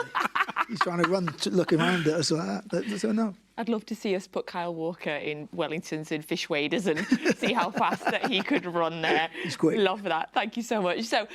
He's trying to run, looking around at us like that. So no. I'd love to see us put Kyle Walker in Wellingtons and fish waders and see how fast that he could run there. He's quick. Love that. Thank you so much. So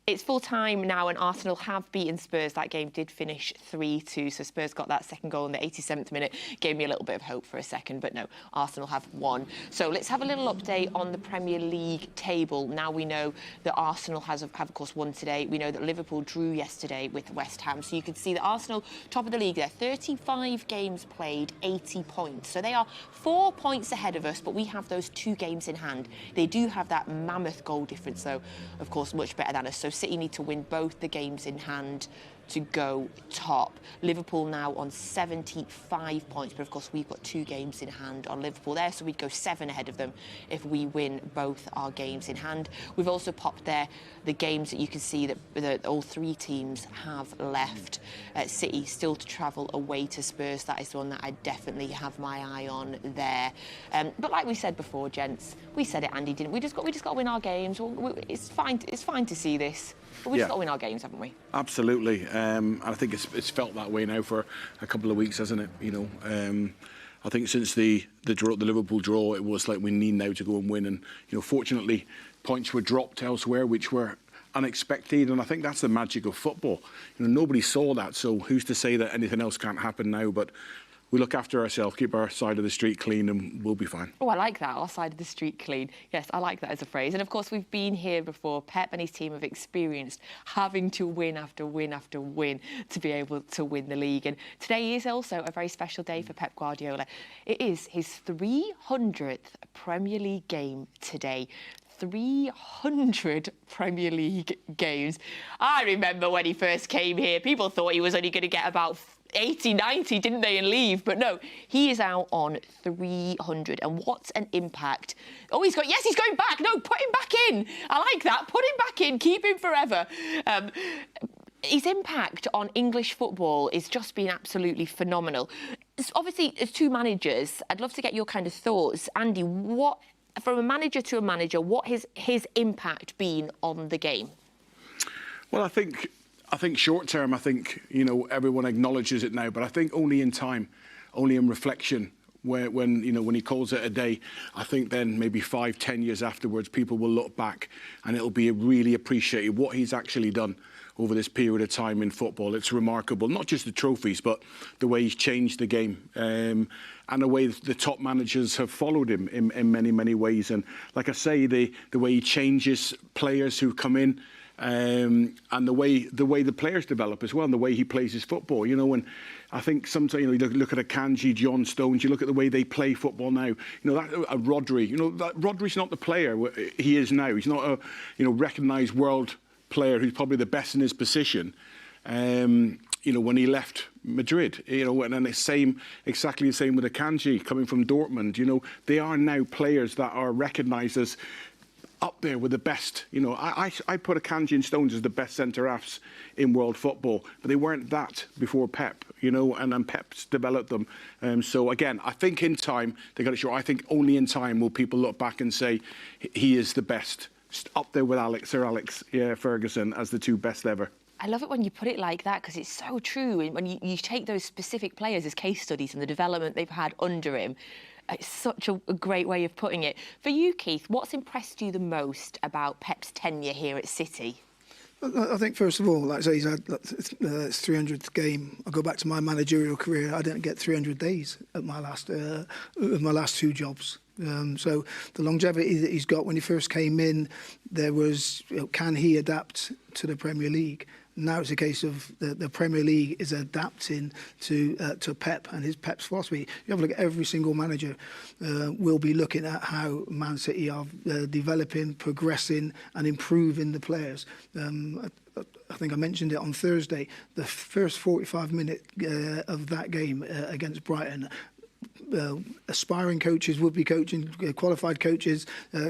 it's full time now, and Arsenal have beaten Spurs. That game did finish 3-2. So Spurs got that second goal in the 87th minute. Gave me a little bit of hope for a second, but no, Arsenal have won. So let's have a little update on the Premier League table. Now we know that Arsenal have of course won today. We know that Liverpool drew yesterday with West Ham. So you can see that Arsenal top of the league there, 35 games played, 80 points. So they are 4 points ahead of us, but we have those 2 games in hand. They do have that mammoth goal difference, though, of course, much better than us. So City need to win both the games in hand to go top. Liverpool now on 75 points, but of course we've got 2 games in hand on Liverpool there, so we'd go 7 ahead of them if we win both our games in hand. We've also popped there the games that you can see that all 3 teams have left. City still to travel away to Spurs. That is the one that I definitely have my eye on there. But like we said before, gents, we said it, Andy, didn't we? We just got to win our games. It's fine to see this, but we just got to win our games, haven't we? Absolutely. I think it's felt that way now for a couple of weeks, hasn't it? You know, I think since the Liverpool draw, it was like we need now to go and win. And fortunately, points were dropped elsewhere, which were unexpected. And I think that's the magic of football. Nobody saw that, so who's to say that anything else can't happen now? But we look after ourselves, keep our side of the street clean, and we'll be fine. Oh, I like that, our side of the street clean. Yes, I like that as a phrase. And of course, we've been here before. Pep and his team have experienced having to win after win after win to be able to win the league. And today is also a very special day for Pep Guardiola. It is his 300th Premier League game today. 300 Premier League games. I remember when he first came here, people thought he was only going to get about 80, 90, didn't they, and leave? But no, he is out on 300. And what an impact. Oh, he's going back. No, put him back in. I like that. Put him back in. Keep him forever. His impact on English football has just been absolutely phenomenal. Obviously, as 2 managers, I'd love to get your kind of thoughts. Andy, what, from a manager to a manager, what has his impact been on the game? Well, I think short term, everyone acknowledges it now, but I think only in time, only in reflection, when he calls it a day, I think then maybe 5-10 years afterwards, people will look back and it'll be really appreciated what he's actually done over this period of time in football. It's remarkable, not just the trophies, but the way he's changed the game, and the way the top managers have followed him in many, many ways. And like I say, the way he changes players who come in, and the way the players develop as well, and the way he plays his football. And I think sometimes you look at a Kanji, John Stones, you look at the way they play football now. That a Rodri. That Rodri's not the player he is now. He's not a recognised world player who's probably the best in his position. When he left Madrid, and it's exactly the same with Akanji coming from Dortmund. They are now players that are recognised as up there with the best. I put Akanji and Stones as the best centre-halves in world football, but they weren't that before Pep, and Pep's developed them. So again, I think in time, they got to show. I think only in time will people look back and say he is the best, up there with Sir Alex Ferguson as the two best ever. I love it when you put it like that, because it's so true. When you take those specific players as case studies and the development they've had under him, it's such a great way of putting it. For you, Keith, what's impressed you the most about Pep's tenure here at City? I think, first of all, like I say, he's had his 300th game. I go back to my managerial career. I didn't get 300 days at my last two jobs. So the longevity that he's got when he first came in, there was, can he adapt to the Premier League? Now it's a case of the Premier League is adapting to Pep and Pep's philosophy. You have a look at every single manager will be looking at how Man City are developing, progressing and improving the players. I think I mentioned it on Thursday. The first 45 minutes of that game against Brighton, aspiring coaches, would be coaching, qualified coaches,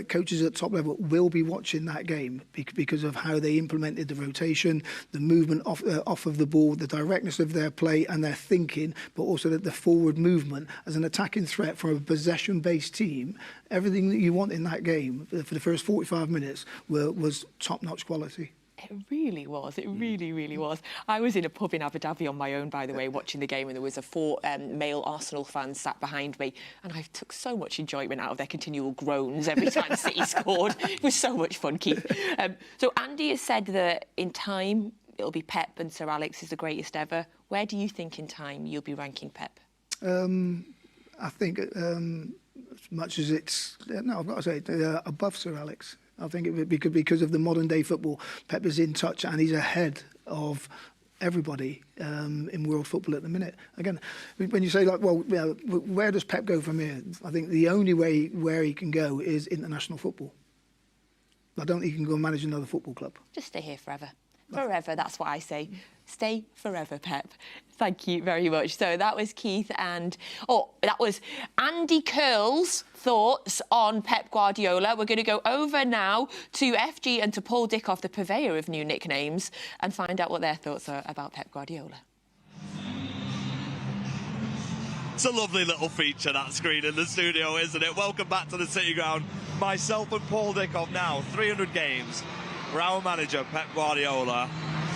coaches at top level will be watching that game because of how they implemented the rotation, the movement off of the ball, the directness of their play and their thinking, but also the forward movement as an attacking threat from a possession-based team. Everything that you want in that game for the first 45 minutes was top-notch quality. It really was. It really, really was. I was in a pub in Abu Dhabi on my own, by the way, watching the game, and there was four male Arsenal fans sat behind me, and I took so much enjoyment out of their continual groans every time City scored. It was so much fun, Keith. So Andy has said that in time it'll be Pep and Sir Alex is the greatest ever. Where do you think in time you'll be ranking Pep? I think as much as it's I've got to say above Sir Alex. I think it would be because of the modern day football. Pep is in touch and he's ahead of everybody in world football at the minute. Again, when you say where does Pep go from here? I think the only way where he can go is international football. I don't think he can go and manage another football club. Just stay here forever. Forever, that's what I say. Stay forever, Pep. Thank you very much. So that was Keith and... that was Andy Curle's thoughts on Pep Guardiola. We're going to go over now to FG and to Paul Dickov, the purveyor of new nicknames, and find out what their thoughts are about Pep Guardiola. It's a lovely little feature, that screen in the studio, isn't it? Welcome back to the City Ground. Myself and Paul Dickov now, 300 games. For our manager, Pep Guardiola.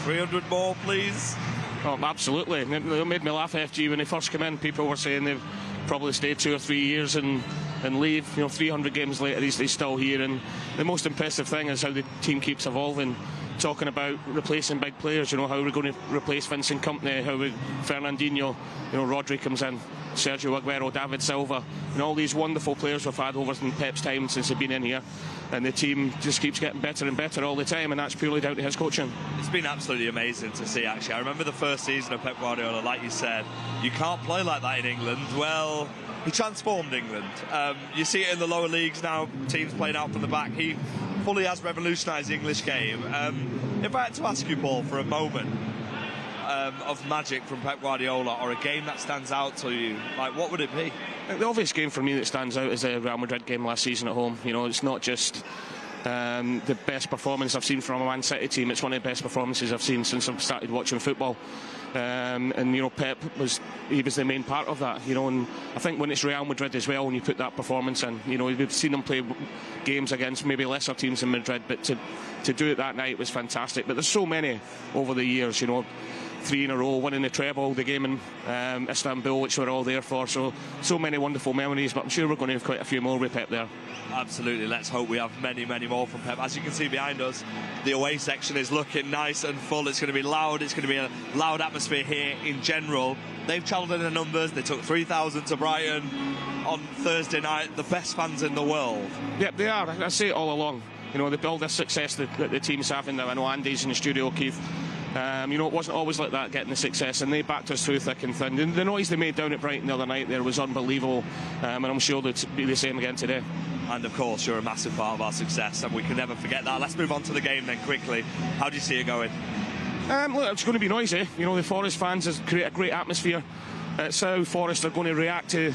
300 more, please. Oh, absolutely. It made me laugh, FG, when they first came in. People were saying they've probably stayed 2 or 3 years and leave. 300 games later, he's still here. And the most impressive thing is how the team keeps evolving. Talking about replacing big players, how we're going to replace Vincent Kompany, how Fernandinho, Rodri comes in, Sergio Aguero, David Silva, and all these wonderful players we've had over in Pep's time since they've been in here. And the team just keeps getting better and better all the time, and that's purely down to his coaching. It's been absolutely amazing to see, actually. I remember the first season of Pep Guardiola, like you said, you can't play like that in England. Well, he transformed England. You see it in the lower leagues now, teams playing out from the back. He fully has revolutionised the English game. If I had to ask you, Paul, for a moment of magic from Pep Guardiola, or a game that stands out to you, what would it be? The obvious game for me that stands out is the Real Madrid game last season at home. It's not just the best performance I've seen from a Man City team. It's one of the best performances I've seen since I've started watching football. Pep was the main part of that. And I think when it's Real Madrid as well, when you put that performance in, we've seen them play games against maybe lesser teams in Madrid, but to do it that night was fantastic. But there's so many over the years, 3 in a row, winning the treble, the game in Istanbul, which we're all there for. So many wonderful memories, but I'm sure we're going to have quite a few more with Pep there. Absolutely, let's hope we have many, many more from Pep. As you can see behind us, the away section is looking nice and full. It's going to be loud, it's going to be a loud atmosphere here in general. They've travelled in the numbers, they took 3,000 to Brighton on Thursday night, the best fans in the world. Yep, they are, I say it all along. You know, they build this success that the team's having now. I know Andy's in the studio, Keith. You know, it wasn't always like that, getting the success, and they backed us through thick and thin. And the noise they made down at Brighton the other night there was unbelievable, and I'm sure they'd be the same again today. And of course, you're a massive part of our success, and we can never forget that. Let's move on to the game then quickly. How do you see it going? Look, it's going to be noisy. You know, the Forest fans create a great atmosphere. At South Forest are going to react to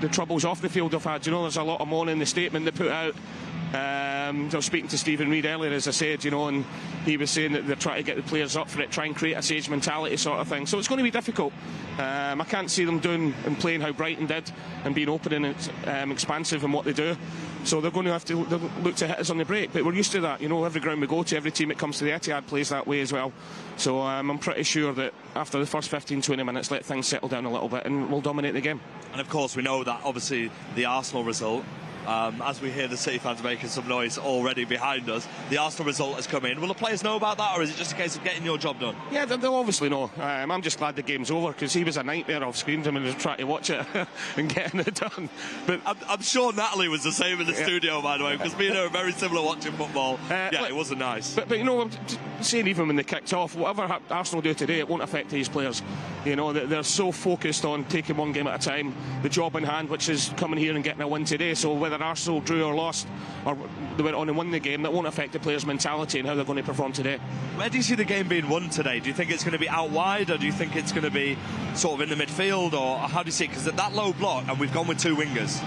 the troubles off the field they've had. You know, there's a lot of mourning in the statement they put out. I was speaking to Stephen Reid earlier, as I said, you know, and he was saying that they're trying to get the players up for it, try and create a sage mentality sort of thing. So it's going to be difficult. I can't see them doing and playing how Brighton did and being open and expansive in what they do. So they're going to have to look to hit us on the break. But we're used to that. You know, every ground we go to, every team that comes to the Etihad plays that way as well. So I'm pretty sure that after the first 15-20 minutes, let things settle down a little bit and we'll dominate the game. And of course, we know that obviously the Arsenal result, as we hear the City fans making some noise already behind us, the Arsenal result has come in. Will the players know about that, or is it just a case of getting your job done? Yeah, they'll obviously know. I'm just glad the game's over, because he was a nightmare off screen to me and trying to watch it and getting it done. But I'm sure Natalie was the same in the studio, by the way, because me and her are very similar watching football. It wasn't nice. But you know, I'm saying even when they kicked off, whatever Arsenal do today, it won't affect these players. You know, they're so focused on taking one game at a time, the job in hand, which is coming here and getting a win today. So whether Arsenal drew or lost, or they went on and won the game, that won't affect the players' mentality and how they're going to perform today. Where do you see the game being won today? Do you think it's going to be out wide, or do you think it's going to be sort of in the midfield, or how do you see it? Because at that low block, and we've gone with 2 wingers.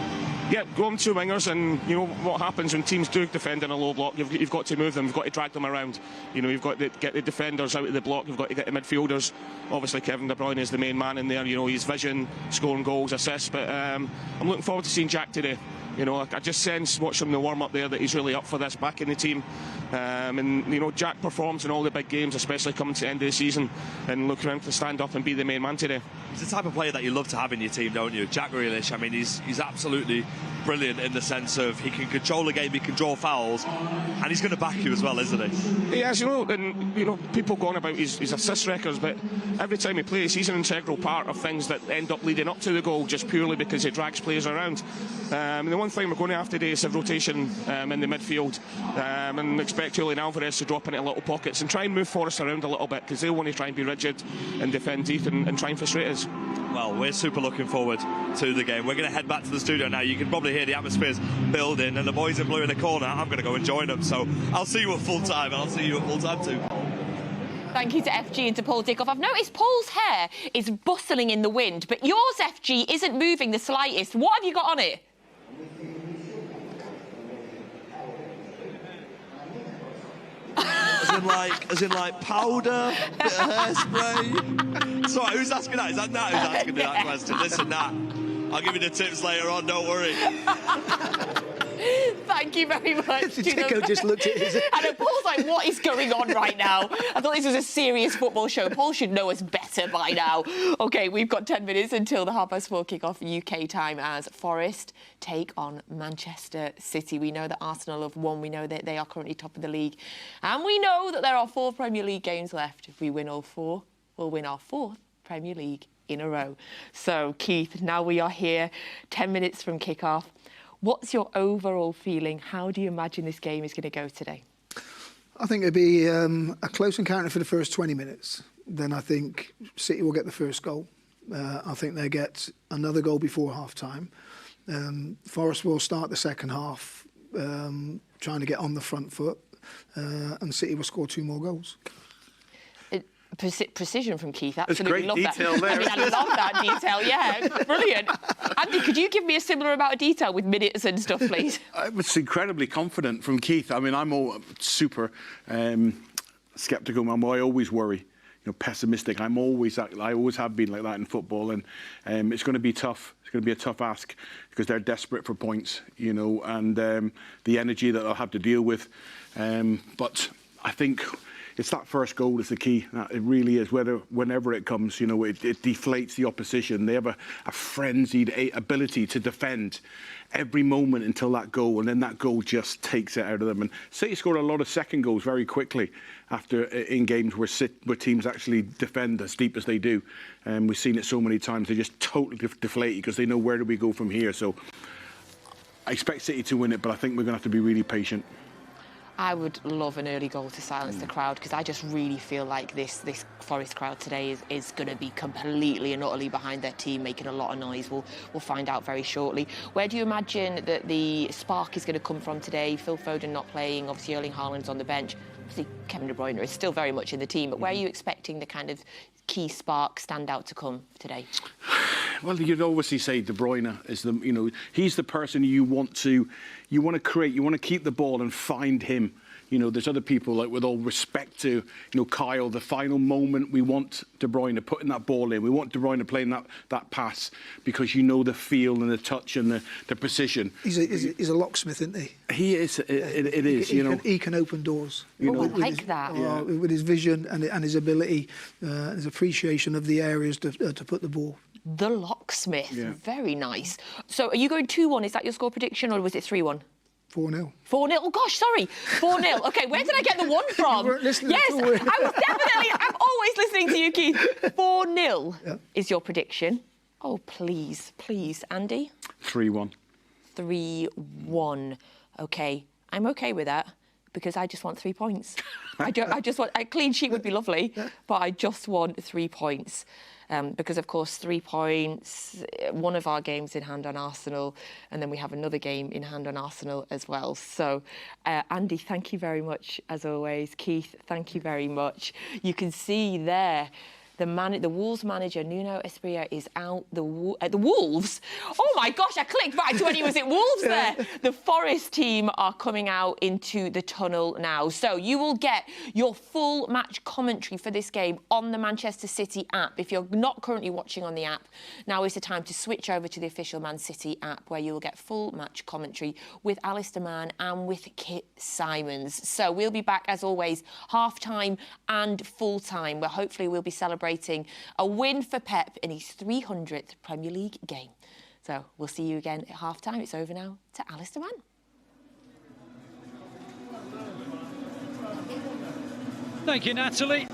Yeah, go on 2 wingers, and you know what happens when teams do defend in a low block. You've got to move them, you've got to drag them around. You know, you've got to get the defenders out of the block, you've got to get the midfielders. Obviously, Kevin De Bruyne is the main man in there. You know, his vision, scoring goals, assists. But I'm looking forward to seeing Jack today. You know, I just sense watching the warm-up there that he's really up for this, back in the team. And, you know, Jack performs in all the big games, especially coming to the end of the season, and looking around to stand up and be the main man today. He's the type of player that you love to have in your team, don't you? Jack Grealish, I mean, he's absolutely brilliant in the sense of he can control the game, he can draw fouls, and he's going to back you as well, isn't he? Yes, you know, and you know, people go on about his assist records, but every time he plays, he's an integral part of things that end up leading up to the goal, just purely because he drags players around. And the one thing we're going to have today is have rotation in the midfield, and expect Julian Alvarez to drop into little pockets and try and move Forrest around a little bit, because they'll want to try and be rigid and defend deep and try and frustrate us. Well, we're super looking forward to the game. We're going to head back to the studio now. You can probably hear the atmosphere's building, and the boys in blue in the corner, I'm going to go and join them. So I'll see you at full time, and I'll see you at full time too. Thank you to FG and to Paul Dickov. I've noticed Paul's hair is bustling in the wind, but yours, FG, isn't moving the slightest. What have you got on it? As in like powder, bit of hairspray. Sorry, who's asking that? Is that Nat who's asking me that question? Listen, Nat, I'll give you the tips later on, don't worry. Thank you very much. Dicko just looked at his... I know, Paul's like, what is going on right now? I thought this was a serious football show. Paul should know us better by now. OK, we've got 10 minutes until the 4:30 kick-off UK time as Forest take on Manchester City. We know that Arsenal have won. We know that they are currently top of the league. And we know that there are 4 Premier League games left. If we win all 4, we'll win our 4th Premier League in a row. So, Keith, now we are here, 10 minutes from kick-off. What's your overall feeling? How do you imagine this game is going to go today? I think it'll be a close encounter for the first 20 minutes. Then I think City will get the first goal. I think they get another goal before half-time. Forest will start the second half trying to get on the front foot, and City will score 2 more goals. Precision from Keith, absolutely. That's great love detail that. there. I mean, I love that detail, yeah, brilliant. Andy, could you give me a similar amount of detail with minutes and stuff, please? It's incredibly confident from Keith. I mean, I'm all super sceptical. I always worry, you know, pessimistic. I always have been like that in football, and it's going to be tough. It's going to be a tough ask because they're desperate for points, you know, and the energy that they'll have to deal with. But I think it's that first goal is the key. It really is. Whenever it comes, you know, it deflates the opposition. They have a frenzied ability to defend every moment until that goal, and then that goal just takes it out of them. And City scored a lot of second goals very quickly after in games where teams actually defend as deep as they do. And we've seen it so many times. They just totally deflate because they know where do we go from here. So I expect City to win it, but I think we're going to have to be really patient. I would love an early goal to silence the crowd, because I just really feel like this Forest crowd today is going to be completely and utterly behind their team, making a lot of noise. We'll find out very shortly. Where do you imagine that the spark is going to come from today? Phil Foden not playing, obviously Erling Haaland's on the bench. Obviously Kevin De Bruyne is still very much in the team, but where are you expecting the kind of key spark standout to come today? Well, you'd obviously say De Bruyne is the, you know, he's the person you want to create, you want to keep the ball and find him. You know, there's other people, like, with all respect to, you know, Kyle, the final moment, we want De Bruyne putting that ball in. We want De Bruyne playing that pass, because you know the feel and the touch and the precision. He's a locksmith, isn't he? He is. It is. He can open doors. You know, I like that. With his vision and his ability, his appreciation of the areas to put the ball. The locksmith. Very nice. So are you going 2-1? Is that your score prediction, or was it 3-1? 4-0. 4-0. Oh gosh, sorry. 4-0. Okay, where did I get the 1 from? You weren't listening yes, at all. I was definitely. I'm always listening to you, Keith. 4-0 is your prediction. Oh, please, Andy. 3-1. 3-1. Okay, I'm okay with that, because I just want 3 points. I just want a clean sheet would be lovely, but I just want 3 points. Because, of course, 3 points, one of our games in hand on Arsenal, and then we have another game in hand on Arsenal as well. So, Andy, thank you very much, as always. Keith, thank you very much. You can see there, the Wolves manager, Nuno Espirito, is out. The Wolves? Oh, my gosh, I clicked right to when he was at Wolves there. The Forest team are coming out into the tunnel now. So you will get your full match commentary for this game on the Manchester City app. If you're not currently watching on the app, now is the time to switch over to the official Man City app, where you will get full match commentary with Alistair Mann and with Kit Simons. So we'll be back, as always, half-time and full-time, where hopefully we'll be celebrating a win for Pep in his 300th Premier League game. So we'll see you again at half-time. It's over now to Alistair Mann. Thank you, Natalie.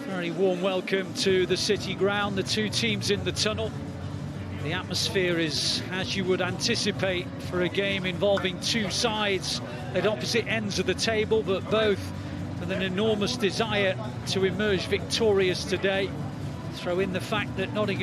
Very warm welcome to the City ground, the two teams in the tunnel. The atmosphere is, as you would anticipate, for a game involving two sides at opposite ends of the table, but both with an enormous desire to emerge victorious today. Throw in the fact that Nottingham